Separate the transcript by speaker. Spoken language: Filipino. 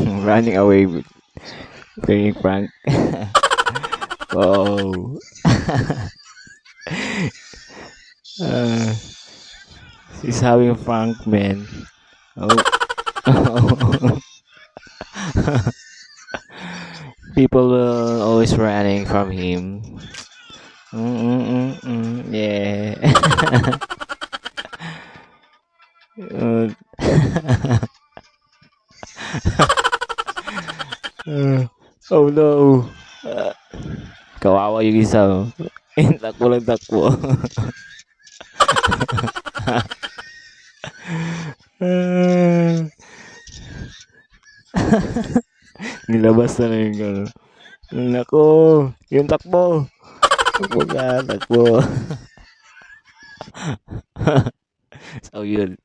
Speaker 1: Running away with playing prank. Oh. uh, he's having prank, man. Oh. People will always running from him. Yeah. Uh, oh no. Uh, kawawa yung isa. Oh. Takbo lang takbo. Nilabas na yung ano. Nako, yung takbo. Takbo ka, takbo. So yun.